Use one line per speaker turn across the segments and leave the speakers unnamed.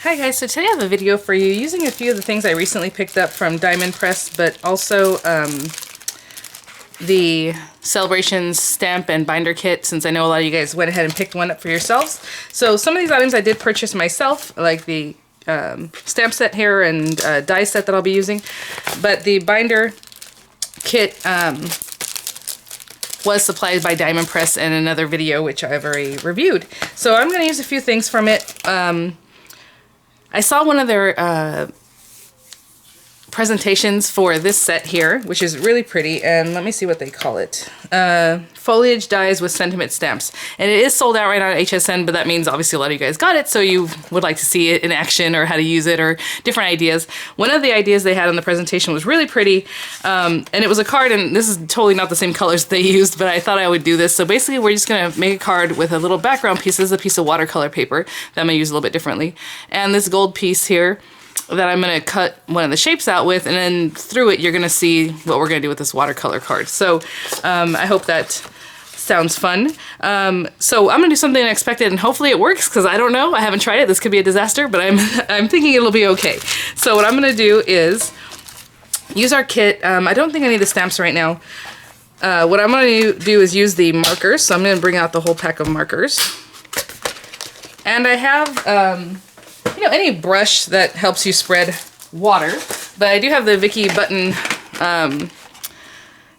Hi guys, so today I have a video for you using a few of the things I recently picked up from Diamond Press, but also the Celebrations stamp and binder kit, since I know a lot of you guys went ahead and picked one up for yourselves. So some of these items I did purchase myself, like the stamp set here and die set that I'll be using, but the binder kit was supplied by Diamond Press in another video which I've already reviewed. So I'm going to use a few things from it. I saw one of their presentations for this set here, which is really pretty, and let me see what they call it. Foliage dies with sentiment stamps. And it is sold out right now at HSN, but that means obviously a lot of you guys got it, so you would like to see it in action or how to use it or different ideas. One of the ideas they had on the presentation was really pretty, and it was a card, and this is totally not the same colors they used, but I thought I would do this. So basically we're just gonna make a card with a little background piece. This is a piece of watercolor paper that I'm gonna use a little bit differently. And this gold piece here that I'm going to cut one of the shapes out with, and then through it you're going to see what we're going to do with this watercolor card. So I hope that sounds fun. So I'm going to do something unexpected, and hopefully it works, because I don't know. I haven't tried it. This could be a disaster, but I'm thinking it'll be okay. So what I'm going to do is use our kit. I don't think I need the stamps right now. What I'm going to do is use the markers. So I'm going to bring out the whole pack of markers. And I have you know, any brush that helps you spread water, but I do have the Vicky button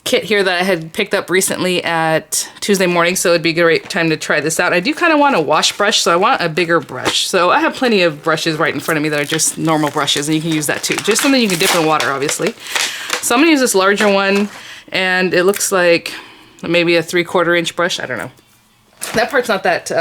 kit here that I had picked up recently at Tuesday morning, so it'd be a great time to try this out. I do kind of want a wash brush, so I want a bigger brush. So I have plenty of brushes right in front of me that are just normal brushes, and you can use that too. Just something you can dip in water, obviously. So I'm gonna use this larger one, and it looks like maybe a 3/4 inch brush. I don't know. That part's not that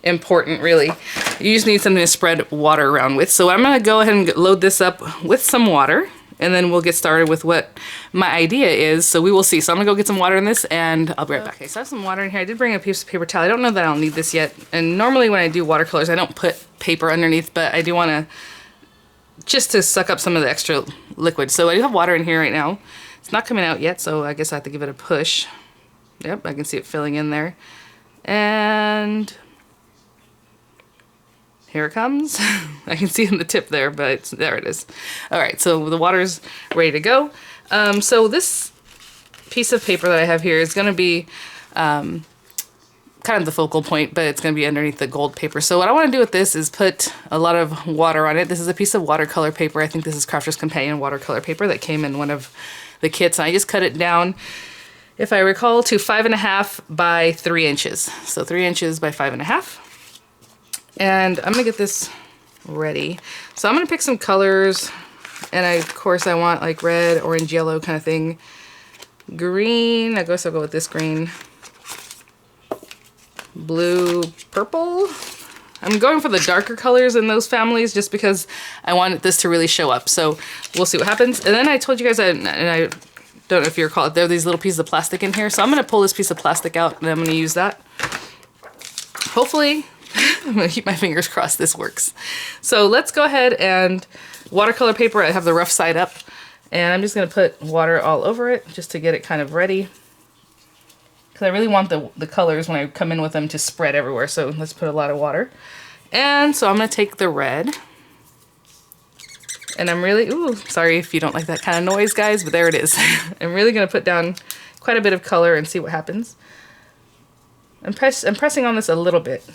important, really. You just need something to spread water around with. So I'm going to go ahead and load this up with some water, and then we'll get started with what my idea is. So we will see. So I'm going to go get some water in this, and I'll be right back. Okay, so I have some water in here. I did bring a piece of paper towel. I don't know that I'll need this yet. And normally when I do watercolors, I don't put paper underneath, but I do want to, just to suck up some of the extra liquid. So I do have water in here right now. It's not coming out yet, so I guess I have to give it a push. Yep, I can see it filling in there. And here it comes. I can see in the tip there, but there it is. All right, so the water's ready to go. So this piece of paper that I have here is going to be kind of the focal point, but it's going to be underneath the gold paper. So what I want to do with this is put a lot of water on it. This is a piece of watercolor paper. I think this is Crafter's Companion watercolor paper that came in one of the kits. And I just cut it down, if I recall, to 5.5 by 3 inches. So 3 inches by 5.5. And I'm gonna get this ready. So I'm gonna pick some colors, and of course I want like red, orange, yellow kind of thing. Green, I guess I'll go with this green. Blue, purple. I'm going for the darker colors in those families just because I want this to really show up. So we'll see what happens. And then I told you guys, and I don't know if you recall it, there are these little pieces of plastic in here. So I'm gonna pull this piece of plastic out, and I'm gonna use that. Hopefully, I'm gonna keep my fingers crossed this works. So let's go ahead and watercolor paper. I have the rough side up, and I'm just gonna put water all over it just to get it kind of ready, because I really want the colors when I come in with them to spread everywhere. So let's put a lot of water. And so I'm gonna take the red, and I'm really, ooh, sorry if you don't like that kind of noise, guys, but there it is. I'm really gonna put down quite a bit of color and see what happens. I'm pressing on this a little bit.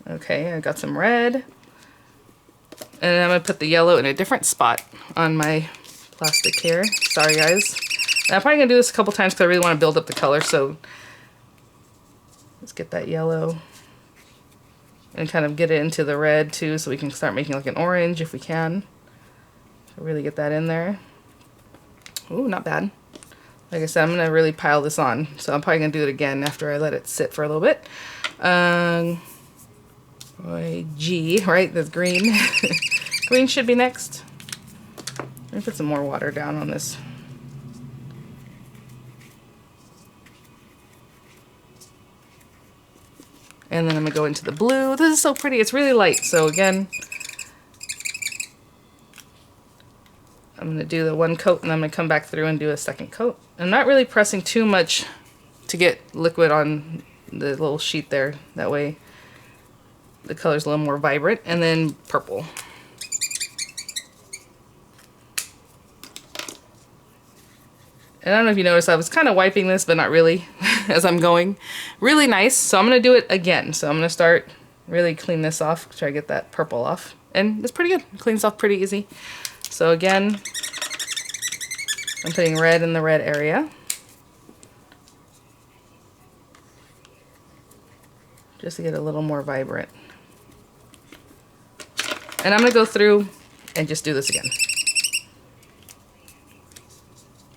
Okay, I got some red, and I'm gonna put the yellow in a different spot on my plastic here. Sorry guys. And I'm probably gonna do this a couple times because I really want to build up the color. So let's get that yellow and kind of get it into the red too, so we can start making like an orange if we can. So really get that in there. Ooh, not bad. Like I said, I'm gonna really pile this on, so I'm probably gonna do it again after I let it sit for a little bit. G, right? That's green. Green should be next. Let me put some more water down on this. And then I'm gonna go into the blue. This is so pretty. It's really light. So again, I'm gonna do the one coat, and I'm gonna come back through and do a second coat. I'm not really pressing too much to get liquid on the little sheet there. That way the color's a little more vibrant, and then purple. And I don't know if you noticed, I was kind of wiping this, but not really, as I'm going. Really nice, so I'm gonna do it again. So I'm gonna start, really clean this off, try to get that purple off. And it's pretty good, it cleans off pretty easy. So again, I'm putting red in the red area. Just to get a little more vibrant. And I'm gonna go through and just do this again.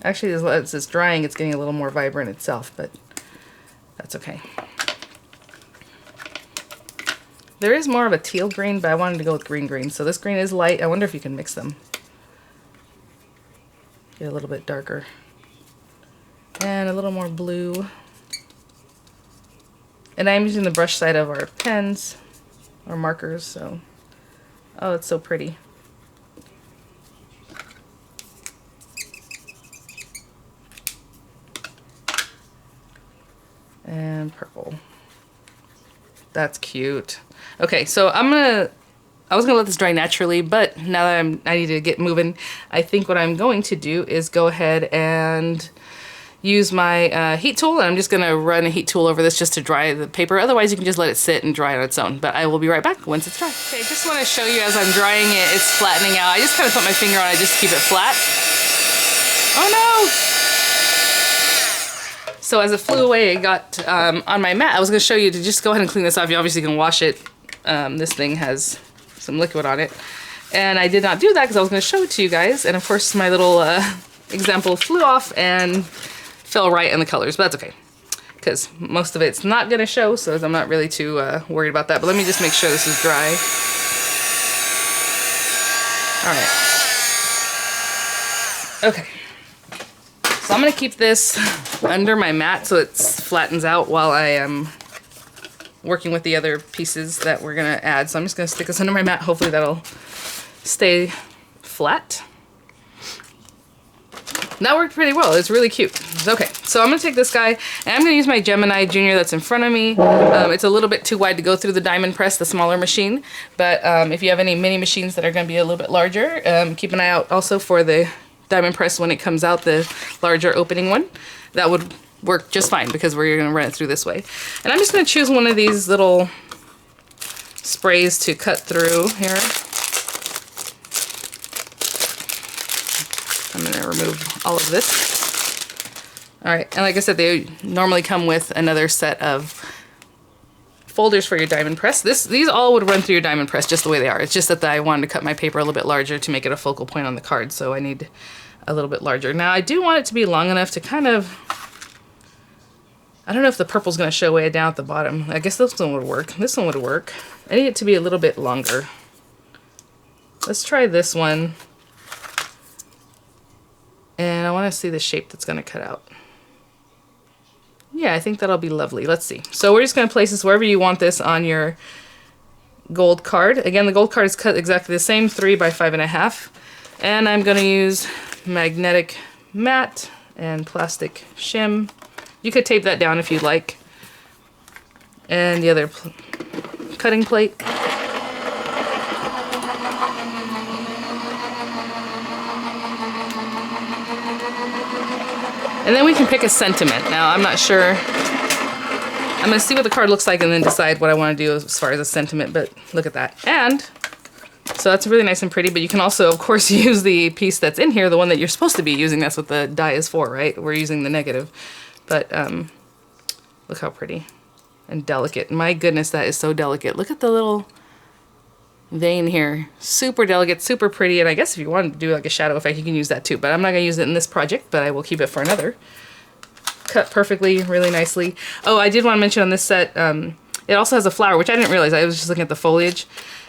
Actually, as it's drying, it's getting a little more vibrant itself, but that's okay. There is more of a teal green, but I wanted to go with green. So this green is light. I wonder if you can mix them. Get a little bit darker. And a little more blue. And I'm using the brush side of our pens or markers, so oh, it's so pretty. And purple. That's cute. Okay, so I was gonna let this dry naturally, but now that I need to get moving, I think what I'm going to do is go ahead and use my heat tool, and I'm just gonna run a heat tool over this just to dry the paper. Otherwise, you can just let it sit and dry on its own, but I will be right back once it's dry. Okay, just wanna show you as I'm drying it, it's flattening out. I just kind of put my finger on it just to keep it flat. Oh no! So as it flew away, it got on my mat. I was gonna show you to just go ahead and clean this off. You obviously can wash it. This thing has some liquid on it. And I did not do that because I was gonna show it to you guys. And of course my little example flew off and fell right in the colors, but that's okay. Because most of it's not gonna show, so I'm not really too worried about that. But let me just make sure this is dry. All right. Okay. So I'm gonna keep this under my mat so it flattens out while I am working with the other pieces that we're gonna add. So I'm just gonna stick this under my mat. Hopefully that'll stay flat. That worked pretty well. It's really cute. Okay, so I'm gonna take this guy and I'm gonna use my Gemini Junior that's in front of me. It's a little bit too wide to go through the diamond press, the smaller machine. But if you have any mini machines that are gonna be a little bit larger, keep an eye out also for the diamond press when it comes out, the larger opening one. That would work just fine because we're gonna run it through this way. And I'm just gonna choose one of these little sprays to cut through here. I'm gonna remove all of this. All right, and like I said, they normally come with another set of folders for your diamond press. These all would run through your diamond press just the way they are. It's just that I wanted to cut my paper a little bit larger to make it a focal point on the card, so I need a little bit larger. Now I do want it to be long enough to kind of, I don't know if the purple's gonna show way down at the bottom. I guess this one would work. This one would work. I need it to be a little bit longer. Let's try this one. And I wanna see the shape that's gonna cut out. Yeah, I think that'll be lovely. Let's see. So we're just gonna place this wherever you want this on your gold card. Again, the gold card is cut exactly the same, 3 by 5.5. And I'm gonna use magnetic matte and plastic shim. You could tape that down if you'd like. And the other cutting plate. And then we can pick a sentiment. Now, I'm not sure. I'm gonna see what the card looks like and then decide what I wanna do as far as a sentiment, but look at that. And so that's really nice and pretty, but you can also, of course, use the piece that's in here, the one that you're supposed to be using. That's what the die is for, right? We're using the negative. But look how pretty and delicate. My goodness, that is so delicate. Look at the little vein here. Super delicate, super pretty. And I guess if you want to do like a shadow effect, you can use that too. But I'm not going to use it in this project, but I will keep it for another. Cut perfectly, really nicely. Oh, I did want to mention on this set, it also has a flower, which I didn't realize. I was just looking at the foliage.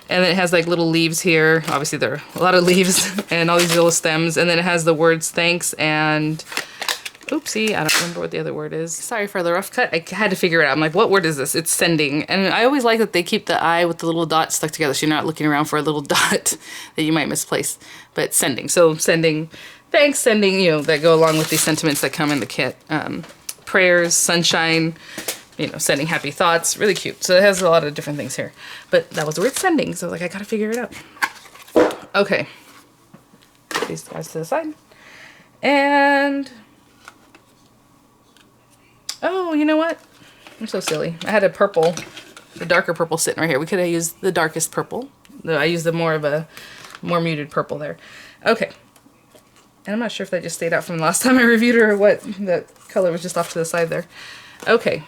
And then it has like little leaves here. Obviously there are a lot of leaves and all these little stems. And then it has the words thanks and oopsie, I don't remember what the other word is. Sorry for the rough cut. I had to figure it out. I'm like, what word is this? It's sending. And I always like that they keep the I with the little dot stuck together so you're not looking around for a little dot that you might misplace. But sending. So sending, thanks, sending, you know, that go along with these sentiments that come in the kit. Prayers, sunshine, you know, sending happy thoughts. Really cute. So it has a lot of different things here. But that was the word sending, so I was like, I gotta figure it out. Okay. Put these guys to the side. And oh, you know what? I'm so silly. I had a purple, the darker purple sitting right here. We could have used the darkest purple. I used the more muted purple there. Okay. And I'm not sure if that just stayed out from the last time I reviewed it or what. That color was just off to the side there. Okay.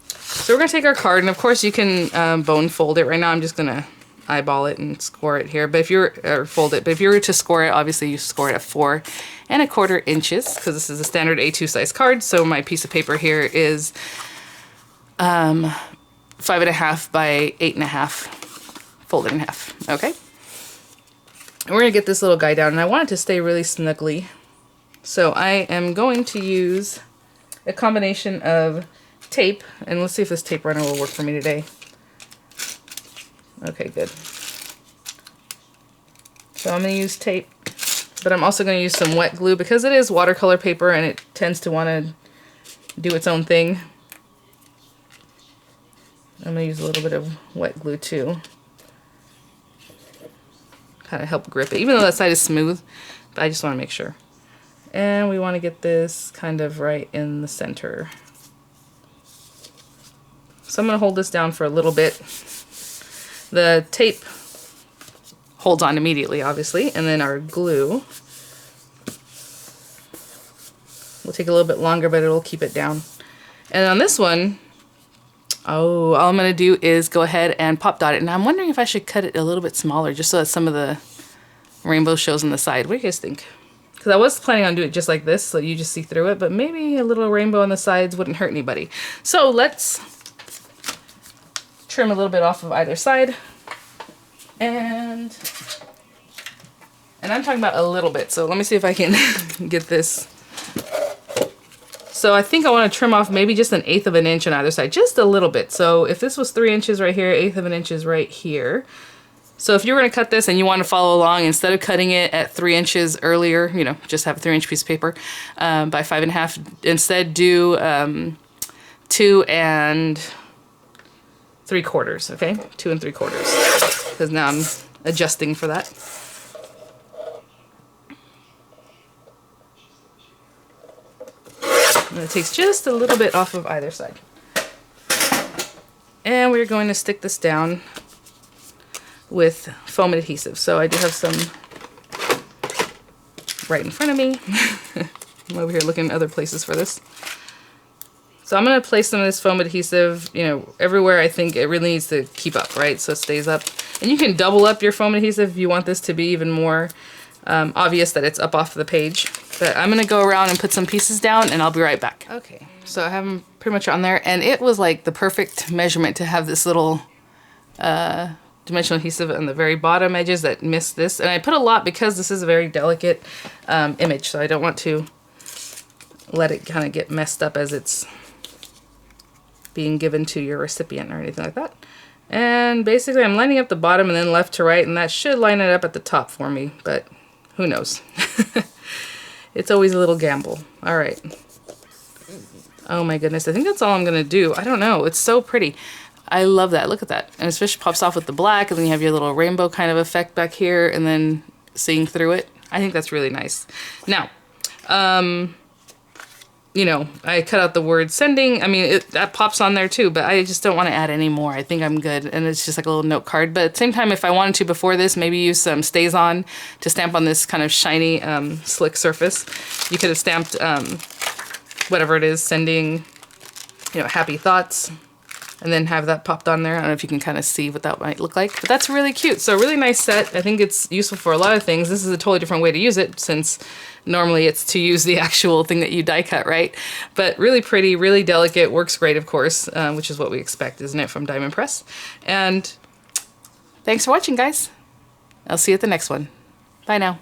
So we're going to take our card, and of course you can bone fold it. Right now I'm just going to eyeball it and score it here. But if you're, or fold it, but if you were to score it, obviously you score it at 4¼ inches, because this is a standard A2 size card. So my piece of paper here is 5½ by 8½ folded in half. Okay. And we're going to get this little guy down, and I want it to stay really snugly. So I am going to use a combination of tape, and let's see if this tape runner will work for me today. Okay, good. So I'm going to use tape, but I'm also going to use some wet glue because it is watercolor paper and it tends to want to do its own thing. I'm going to use a little bit of wet glue too. Kind of help grip it, even though that side is smooth, but I just want to make sure. And we want to get this kind of right in the center. So I'm going to hold this down for a little bit. The tape holds on immediately, obviously, and then our glue will take a little bit longer, but it'll keep it down. And on this one, oh, all I'm going to do is go ahead and pop dot it. And I'm wondering if I should cut it a little bit smaller just so that some of the rainbow shows on the side. What do you guys think? Because I was planning on doing it just like this so you just see through it, but maybe a little rainbow on the sides wouldn't hurt anybody. So let's trim a little bit off of either side. And I'm talking about a little bit, so let me see if I can get this. So I think I want to trim off maybe just 1/8 inch on either side, just a little bit. So if this was 3 inches right here, 1/8 inch is right here. So if you were going to cut this and you want to follow along, instead of cutting it at 3 inches earlier, you know, just have a 3-inch piece of paper by 5½, instead do 2 3/4, okay? 2 3/4, because now I'm adjusting for that. And it takes just a little bit off of either side. And we're going to stick this down with foam adhesive. So I do have some right in front of me. I'm over here looking other places for this. So I'm going to place some of this foam adhesive, you know, everywhere I think it really needs to keep up, right? So it stays up. And you can double up your foam adhesive if you want this to be even more obvious that it's up off the page. But I'm going to go around and put some pieces down and I'll be right back. Okay, so I have them pretty much on there, and it was like the perfect measurement to have this little dimensional adhesive on the very bottom edges that missed this. And I put a lot because this is a very delicate image, so I don't want to let it kind of get messed up as it's being given to your recipient or anything like that. And basically I'm lining up the bottom and then left to right, and that should line it up at the top for me, but who knows. It's always a little gamble. All right. Oh my goodness, I think that's all I'm gonna do. I don't know, it's so pretty. I love that, look at that. And especially pops off with the black, and then you have your little rainbow kind of effect back here, and then seeing through it. I think that's really nice. Now, you know, I cut out the word sending. I mean, that pops on there too, but I just don't want to add any more. I think I'm good. And it's just like a little note card. But at the same time, if I wanted to before this, maybe use some Stays-On to stamp on this kind of shiny, slick surface. You could have stamped whatever it is, sending, you know, happy thoughts, and then have that popped on there. I don't know if you can kind of see what that might look like, but that's really cute. So really nice set. I think it's useful for a lot of things. This is a totally different way to use it, since normally it's to use the actual thing that you die cut, right? But really pretty, really delicate, works great, of course, which is what we expect, isn't it, from Diamond Press? And thanks for watching, guys. I'll see you at the next one. Bye now.